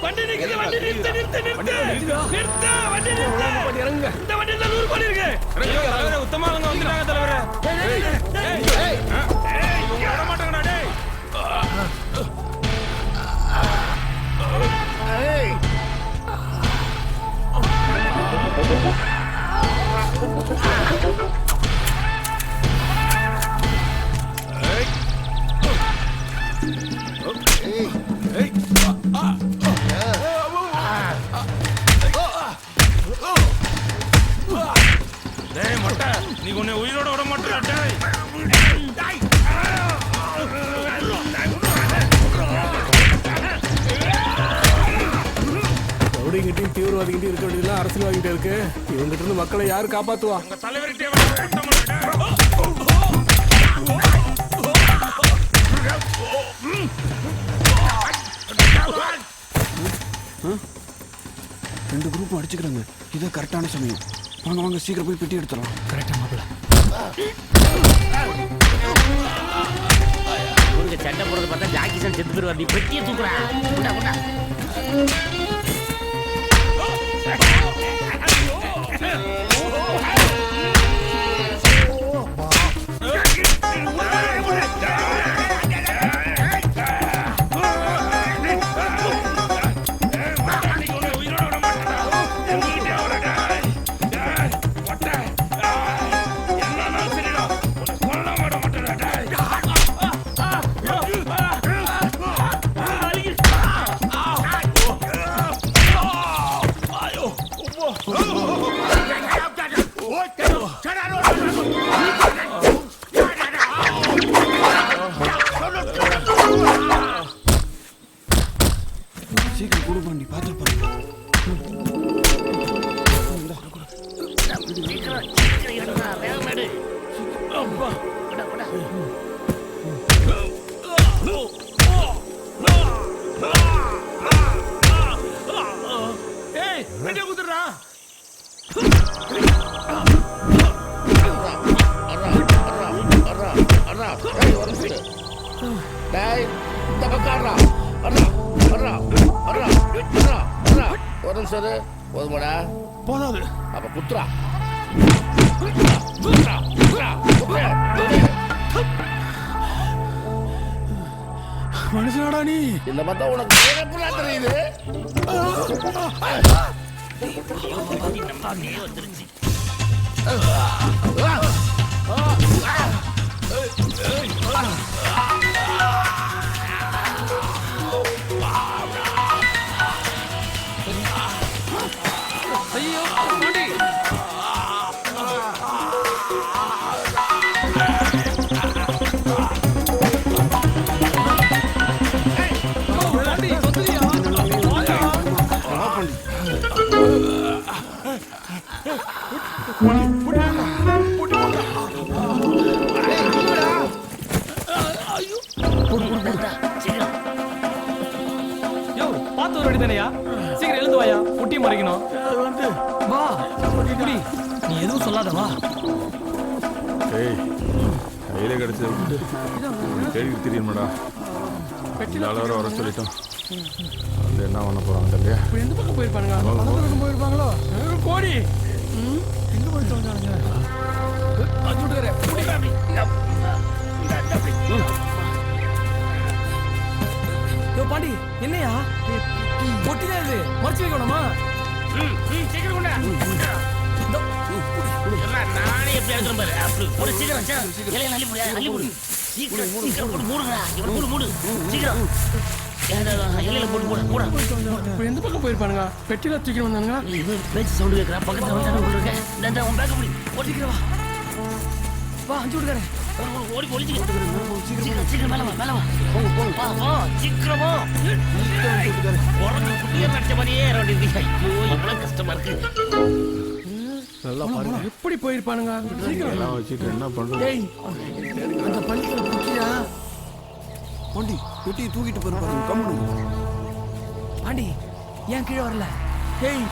வண்டி நிக்குது, வண்டி நிறுத்து. வண்டி நிறுத்து. இறங்குங்க. இந்த வண்டியில 100 கோடி இருக்கு. தலைவரே உத்தமாவங்க வந்துட்டாங்க தலைவரே. இவங்க விட மாட்டாங்கடா டேய். டேய் மொட்டை, நீ உன்னை உயிரோட விட மாட்டேடா டேய். ரவுடிங்கிட்டையும் தீவிரவாதிகிட்டையும் இருக்க வேண்டியதுலாம் அரசியல்வாதிகிட்ட இருக்கு. இவங்கிட்ட இருந்து மக்களை யாரு காப்பாத்துவா? உங்க தலைவர்கிட்டே கட்ட மாட்டேன். ரெண்டு குரூப்பும் அடிச்சுக்கிறாங்க. இதே கரெக்டான சமயம். வாங்க வாங்க சீக்கிரம் போய் பெட்டி எடுத்துடலாம். கரெக்டா மாப்பிள்ள. உனக்கு சண்டை போடுறது பார்த்தா ஜாக்கிசன் செத்து போயிருவார். நீ பெட்டியை தூக்குறா. குண்டா குண்டா. சீக்கிரம் கொடு பாண்டி, பார்த்து பாருங்க. ஏய் பெட்டியை குடுறா. போதுமாடா? போதாது. அப்ப குத்துறா. மனுஷனாடா நீ. இந்த பார்த்தா உனக்கு எப்படா தெரியுது? வந்துருச்சு. ஐயோ பாண்டி. பார்த்து ஒரு தானையா? சீக்கிரம் எழுந்து வாயா, முட்டி மறைக்கணும். வா முடி, நீ எதுவும் சொல்லாத வா. ஏய் கையில கிடைச்ச கேள்வி தெரியுமாடா? எல்லாரும் வர சொல்லிட்டோம். அது என்ன பண்ண போறாங்க இல்லையா? எந்த பக்கம் போயிருப்பானுங்க? போயிருப்பாங்களோ? கோடி எங்க போயிட்டு வந்தானுங்க? பாண்டி என்னையா பொட்டிதான் இது, மறைச்சு வைக்கணுமா? சீக்கிரம் கொண்டா. நானே எப்படி எடுத்துறேன் பாரு. அப்படி ஒரு சீக்கிரம் இலையை அள்ளி போடு, அள்ளி போடு. சீக்கிரம் போட்டு மூடுங்கடா. இவன் மூடு சீக்கிரம். இலையில போட்டு போட. இப்போ எந்த பக்கம் போயிருப்பானுங்க? பெட்டியில தூக்கி வந்தானுங்க. இது பேச்சு சவுண்டு கேட்கறா. பக்கத்துல வந்து இருக்கேன். இந்த உன் பேக்க முடி. ஓடிக்கிறவா வா, அஞ்சு விடுக்காரே. ஓடி சீக்கிரம் மேல வா. வா சீக்கிரமா. உடம்பு குட்டியே நடிச்ச மாதிரியே ஐயோ இவ்வளவு கஷ்டமா இருக்கு. நல்லா பாருங்க எப்படி போயிருப்பானுங்க. எல்லாம் வச்சுட்டு என்ன பண்றது? அந்த பள்ளிக்கூட குட்டியா பாண்டி பெட்டியை தூக்கிட்டு போயிருப்பாங்க. கம்முனு பாண்டி ஏன் கீழே வரல? ஏய்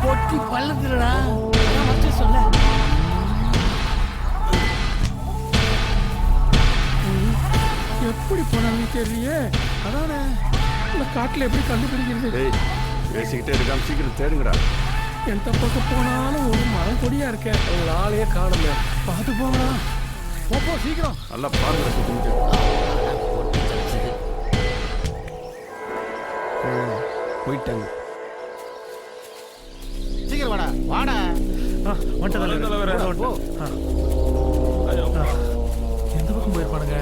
பொட்டி பள்ளத்துலடா. மறைச்சு சொல்ல. எப்படி போனாலும் தெரியலையே. அதானே இந்த காட்டுல எப்படி கண்டுபிடிக்கிறது? பேசிக்கிட்டே இருக்காம சீக்கிரம் தேடுங்கடா. எந்த பக்கம் போனாலும் ஒரு மரம் கொடியா இருக்க உங்க ஆளையே காணுங்க. பார்த்து போங்களா. போ சீக்கிரம். நல்லா பாருங்க சுத்திட்டு. போயிட்டாங்க. சீக்கிரம் வாடா வாடா. எந்த பக்கம் போயிருப்பானுங்க?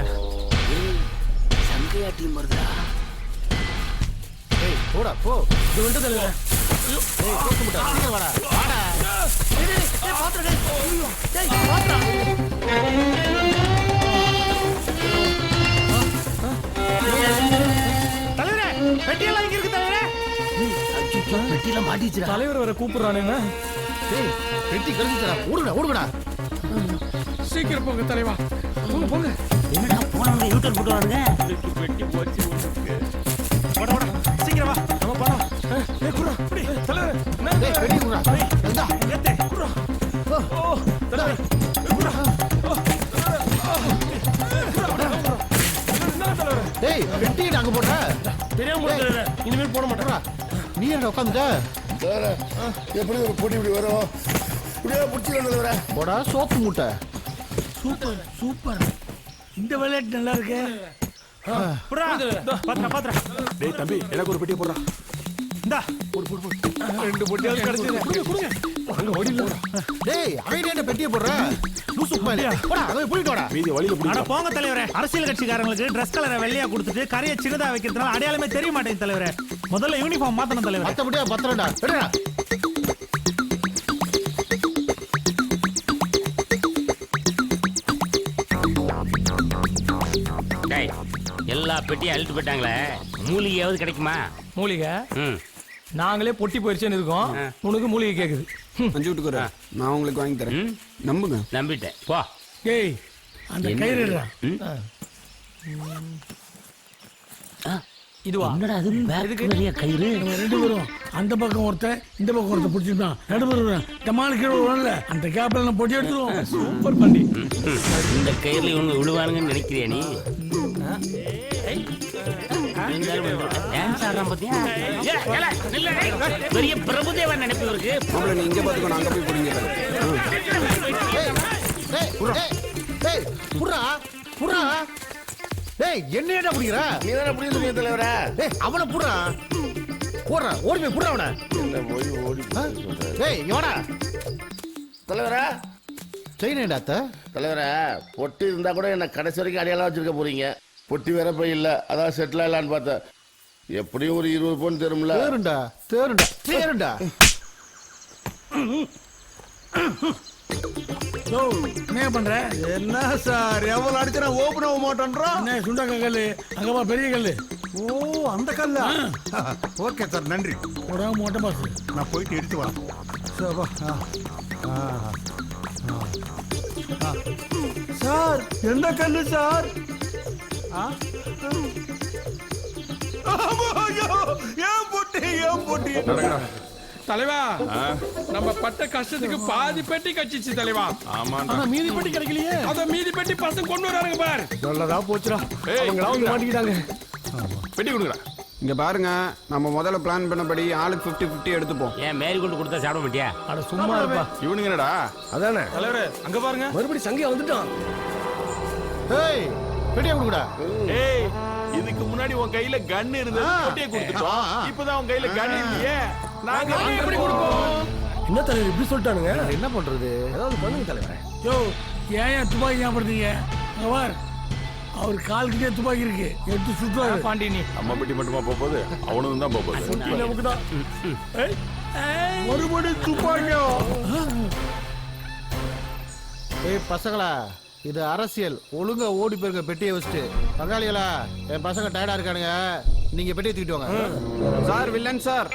சங்கையா டீம் வருதா? ஏய் போடா போ. இது வந்து தலைவரே. ஏய் தூக்கு முட்டா. சீக்கிரம் வாடா வாடா. டேய் பாத்துடா. டேய் பாத்துடா. தலைவரே பெட்டியெல்லாம் இங்க இருக்கு தலைவரே. பெட்டில மாட்டிச்சுடா. தலைவர் வர கூப்பிடுறானுங்க. ஏய் பெட்டி கடிச்சுடா. ஓடுடா ஓடுடா. சீக்கிரம் போங்க தலைவா. போங்க போங்க. என்னடா போனவங்க யூட்டர் போட்டு வரானுங்க. வாடா வாடா. சீக்கிரம் வா. நம்ம போலாம். ஏய் குறா. தலைவர். ஏய் பெட்டி குடுடா. இந்தா ஏத்து. குறா. ஓ தலைவரே. குறா. ஏய் பெட்டி அங்க போடா. தெரியாம போடுறேன். இனிமேல் போட மாட்டேன். நீ என்ன உட்கார்ந்துட்ட? எப்படி ஒரு போட்டி இப்படி வரும்? இப்படியே பிடிச்சிடணும். போடா சோப்பு மூட்டை. Super super. இந்த விளையாட்டு நல்லா இருக்கு. பாத்ரா. டேய் தம்பி எனக்கு ஒரு பெட்டியை போடுறா. இந்தா. ரெண்டு பொட்டியாவது கிடைச்சது. அங்க ஓடிடலாம். டேய் அவன் என்ன பெட்டியை போடுற? லூசு பையலே. போடா அங்க போய் போடா. மீதி வழியில அட பிடிக்கும். போங்க தலைவரே. அரசியல் கட்சிக்காரங்களுக்கு ட்ரெஸ் கலரை வெள்ளையா கொடுத்துட்டு கரையை சின்னதா வைக்கிறதுனால அடையாளமே தெரிய மாட்டேங்குது தலைவரே. முதல்ல யூனிஃபார்ம் மாத்தணும் தலைவரே. மத்தபடியா பத்திரம்டா. எடுடா. டேய் எல்லா பெட்டியும் அழுட்டு போயிட்டாங்களே. மூலிகையாவது கிடைக்குமா? மூலிகை ம். நாங்களே பொட்டி போயிருச்சேன்னு இருக்கோம். உனக்கு மூலிகை கேக்குது. அஞ்சு விட்டுக்குற. நான் உங்களுக்கு வாங்கி தரேன். ம். நம்புங்க. நம்பிட்டேன். போ. ஏய் அந்த கயிறு இதுவா? என்னடா அது பேக் நிறைய கயிறு. ரெண்டு பேரும் அந்த பக்கம் ஒருத்தன் இந்த பக்கம் ஒருத்தன் பிடிச்சிருந்தான். நடுவர் டமால் கீழே வரல. அந்த கேப்ல நம்ம பொட்டி எடுத்துருவோம். சூப்பர் பண்ணி. இந்த கயிறுல இவங்க விழுவானுங்கன்னு நினைக்கிறியா நீ? டான்ஸ் ஆடுறான் பாத்தியா? பெரிய பிரபுதேவன் நினைப்பு இருக்கு. மாப்பிள்ள நீ இங்கே பார்த்துக்கோ. நான் அங்கே போய் பிடிங்க. டேய் புறா புறா. டேய் என்னடா புடிங்கற? நீ தானே பிடிச்சிருக்கீங்க தலைவரே. டேய் அவன புறா. போறா ஓடி போய் புறா அவன. என்ன போய் ஓடி டேய் இவனா தலைவரே. செயினேடா அத்த. தலைவரே பொட்டி இருந்தா கூட என்ன கடைசி வரைக்கும் அடையாளம் வச்சிருக்க போறீங்க. பொட்டி வேற போய் இல்ல. அதான் செட்டில் ஆகலான்னு பார்த்தேன். எப்படியும் ஒரு 20 பவுன் தரும்ல. தேருண்டா. என்ன பண்ற? என்ன சார் எவ்வளவு அடிச்சா ஓபன் ஆக மாட்டேன்றா? என்ன சுண்டக்க கல்லு? அங்கப்பா பெரிய கல்லு. ஓ அந்த கல்லா? ஓகே சார் நன்றி. உடம்பு மொட்டை பாசு. நான் போயிட்டு எடுத்து வரேன். சார் எந்த கல்லு சார்? ஏன் போட்டி நடங்கடா. தலைவா நம்ம பட்ட கஷ்டத்துக்கு பாதி பெட்டி கட்சிச்சு தலைவா. ஆமாண்டா. மீதி பெட்டி கிடைக்கலையே. அத மீதி பெட்டி பசங்க கொண்டு வரானுங்க பாரு. நல்லதா போச்சுடா. அவங்களா வந்து மாட்டிக்கிட்டாங்க. பெட்டி கொடுங்கடா. இங்கே பாருங்க. நம்ம முதல்ல பிளான் பண்ணபடி ஆளுக்கு 50-50 எடுத்துப்போம். ஏன் மேரி கொண்டு கொடுத்தா சாப்பிட மாட்டியா? அட சும்மா இருப்பா. இவனுங்க என்னடா? அதானே தலைவரே அங்க பாருங்க. மறுபடியும் சங்கையா வந்துட்டான். ஏய் பெட்டியை கொடுங்கடா. ஏய் இதுக்கு முன்னாடி உன் கையில கன் இருந்தது. பொட்டியை கொடுத்துட்டோம். இப்பதான் உன் கையில கன் இல்லையே. நாங்க எப்படி கொடுப்போம்? என்ன தலைவர் இப்படி சொல்லிட்டானுங்க? என்ன பண்றது? ஏதாவது பண்ணுங்க தலைவரே. யோ ஏன் துப்பாக்கி ஞாபகப்படுத்தீங்க? அங்க பார், அவர் கால்கிட்டே துப்பாக்கி இருக்கு. எடுத்து சுற்றுவாரு. பாண்டி நீ நம்ம பெட்டி மட்டுமா போகுது? அவனும் தான் போகுது. நமக்குதான். மறுபடியும் துப்பாக்கியோ? ஏய் பசங்களா இது அரசியல். ஒழுங்கா ஓடி போயிருங்க பெட்டியை வச்சுட்டு. பங்காளிகளா என் பசங்க டயர்டா இருக்கானுங்க. நீங்க பெட்டியை தூக்கிட்டு வாங்க. சார் வில்லன் சார்,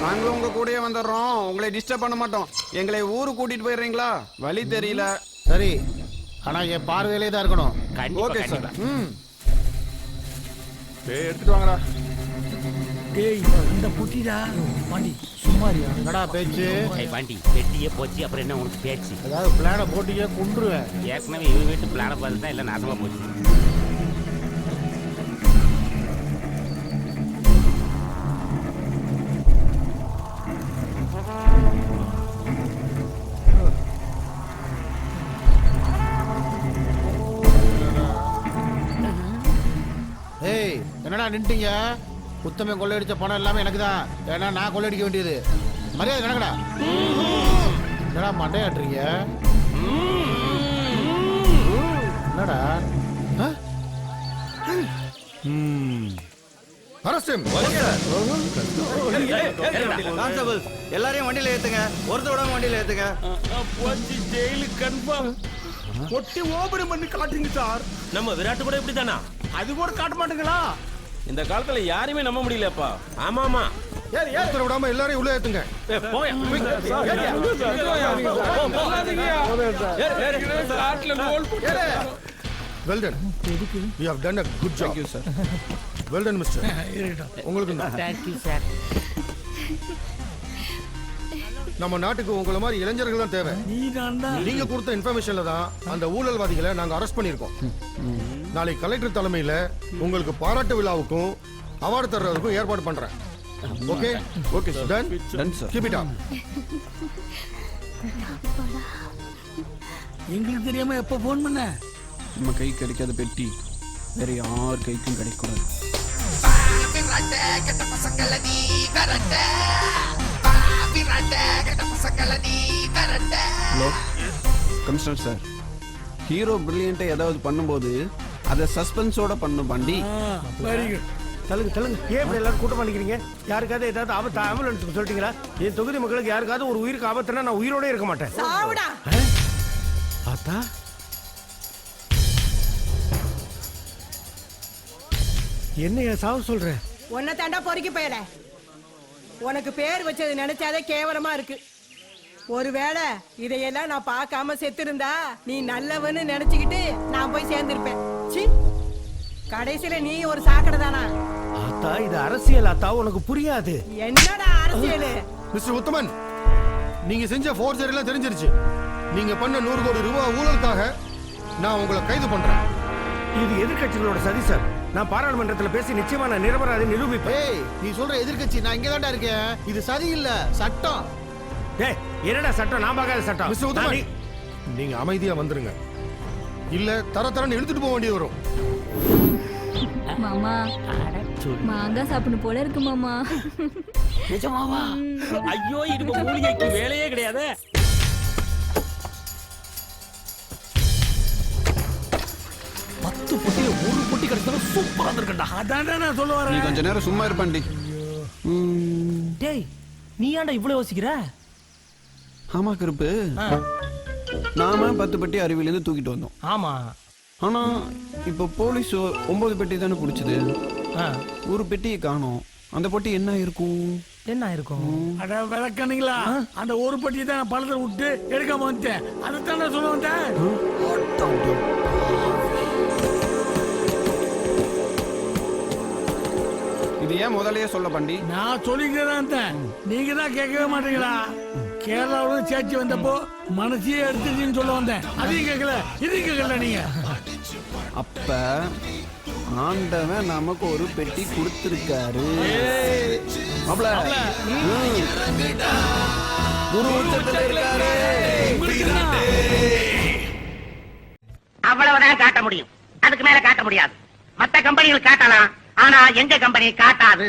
நாங்களும் உங்க கூடயே வந்துடுறோம். உங்களை டிஸ்டர்ப் பண்ண மாட்டோம். எங்களை ஊருக்கு கூட்டிட்டு போயிடுறீங்களா? வழி தெரியல. சரி ஆனா என் பார்வையிலே தான் இருக்கணும். கண்டிப்பா, ஓகே சார். கண்டிப்பா. டேய் எடுத்துட்டு வாங்கடா. டேய் இந்த புட்டிடா பாண்டி சும்மாரியா? என்னடா பேச்சு? ஏய் பாண்டி பெட்டியே போச்சு. அப்புறம் என்ன உனக்கு பேச்சு? ஏதாவது பிளான போட்டியே கொண்டுருவேன். ஏற்கனவே இவங்க வீட்டு பிளான பார்த்து தான் எல்லாம் நாசமா போச்சு. ஏய் என்னடா நின்ட்டீங்க? உத்தமன் கொள்ளையடிச்ச பணம் எல்லாமே எனக்கு தான். ஏன்னா நான் கொள்ளையடிக்க வேண்டியது. மரியாதை கணக்கடா. என்னடா மண்டையாட்டுறீங்க? என்னடா? எல்லாரையும் வண்டியில ஏத்துங்க. ஒருத்தர் விடாம வண்டியில ஏத்துங்க. போச்சு ஜெயிலுக்கு கன்ஃபார்ம். பொட்டி ஓபன் பண்ணி காட்டுங்க சார். நம்ம விராட்டு கூட இப்படி தானா? அது கூட காட்ட மாட்டீங்களா? இந்த காலத்துல யாரையுமே நம்ப முடியலப்பா. ஆமா ஆமா. ஒருத்தர் விடாம எல்லாரையும் உள்ள ஏத்துங்க. Well done. You have done a good job. Thank you, sir. Well done, mister. உங்களுக்கு தேங்க்யூ சார். நம்ம நாட்டுக்கு உங்கள மாதிரி இளைஞர்கள் தான் தேவை. நீங்க கொடுத்த இன்ஃபர்மேஷன்ல தான் அந்த ஊழல்வாதிகளை நாங்க அரெஸ்ட் பண்ணிருக்கோம். நாளை கலெக்டர் தலைமையில உங்களுக்கு பாராட்டு விழாவுக்கும் அவார்டு தர்றதுக்கும் ஏற்பாடு பண்றேன். Okay okay sir. Ton sir. Keep it up. எங்களுக்கு தெரியாம எப்ப போன் பண்ண? நம்ம கை கிடைக்காத பெட்டி வேற யார் கைக்கும் கிடைக்கூடாது. ஹலோ கமிஷனர் சார், ஹீரோ பிரில்லியண்டா ஏதாவது பண்ணும்போது அதை சஸ்பென்ஸோட பண்ணும் பாண்டி. Very good. தள்ளுங்க. ஏன் இப்படி எல்லாரும் கூட்டம் பண்ணிக்கிறீங்க? யாருக்காவது ஏதாவது ஆபத்து ஆம்புலன்ஸுக்கு சொல்லிட்டீங்களா? என் தொகுதி மக்களுக்கு யாருக்காவது ஒரு உயிருக்கு ஆபத்துனா நான் உயிரோட இருக்க மாட்டேன். ஆத்தா என்னையா சாவு சொல்ற? உன்னை தாண்டா பொறுக்கி போயல. உனக்கு பேர் வச்சது நினைச்சாதே கேவலமா இருக்கு. ஒருவேளை இதையெல்லாம் நான் பார்க்காம செத்திருந்தா நீ நல்லவன்னு நினைச்சுக்கிட்டு நான் போய் சேர்ந்திருப்பேன். சி, கடைசியில நீ ஒரு சாக்கடை தானா? ஆத்தா இது அரசியல் ஆத்தா, உனக்கு புரியாது. என்னடா அரசியல்? மிஸ்டர் உத்தமன், நீங்க செஞ்ச ஃபோர்ஜரி எல்லாம் தெரிஞ்சிருச்சு. நீங்க பண்ண 100 கோடி ரூபாய் ஊழலுக்காக நான் உங்களை கைது பண்றேன். இது எதிர்க்கட்சிகளோட சதி சார். நான் பாராளுமன்றத்துல பேசி நிச்சயமா நான் நிரபராதி நிரூபிப்பேன். ஏய், நீ சொல்ற எதிர்க்கட்சி நான் இங்க தான்டா இருக்கேன். இது சதி இல்ல, சட்டம். டேய், என்னடா சட்டம்? நான் பார்க்காத சட்டம். மிஸ்டர் உத்தமன், நீங்க அமைதியா வந்துருங்க. இல்ல தரன்னு இழுத்துட்டு போக வேண்டியது வரும். மாமா மாங்காய் சாப்பிடணும் போல இருக்கு மாமா. நிஜமாவா? ஐயோ, இது மூலிகைக்கு வேலையே கிடையாது. ஒரு பொட்டி கிடைச்சாலும் சூப்பரா இருக்கண்டா. அதான்டா நான் சொல்ல நீ வரேன். கொஞ்ச நேரம் சும்மா இருப்பாண்டி. டேய், நீ ஏன்டா இவ்வளவு யோசிக்கிற? ஆமா கருப்பு, நாம 10 பெட்டி அருவிலேருந்து தூக்கிட்டு வந்தோம். ஆமா. ஆனா இப்ப போலீஸ் 9 பெட்டி தானே பிடிச்சது. ஒரு பெட்டியை காணோம். அந்த பொட்டி என்ன இருக்கும்? என்ன இருக்கும்? அட விளக்கணுங்களா, அந்த ஒரு பட்டியை தான் நான் பழத்தை விட்டு எடுக்காம வந்துட்டேன். அதைத்தான் நான் சொல்ல வந்தேன். இது ஏன் முதல்லயே சொல்ல பாண்டி? நான் சொல்லிக்கிட்டே தான் இருந்தேன். நீங்க தான் கேட்கவே மாட்டீங்களா? கேரளாவோட சேர்ச்சி வந்தப்போ மனசையே எடுத்துச்சுன்னு சொல்ல வந்தேன். அதையும் கேட்கல, இதையும் கேட்கல நீங்க. அப்ப ஆண்டவன் நமக்கு ஒரு பெட்டி கொடுத்திருக்காரு. அவ்வளவுதான் காட்ட முடியும். அதுக்கு மேல காட்ட முடியாது. மத்த கம்பெனிகள் காட்டலாம், ஆனா எங்க கம்பெனி காட்டாது.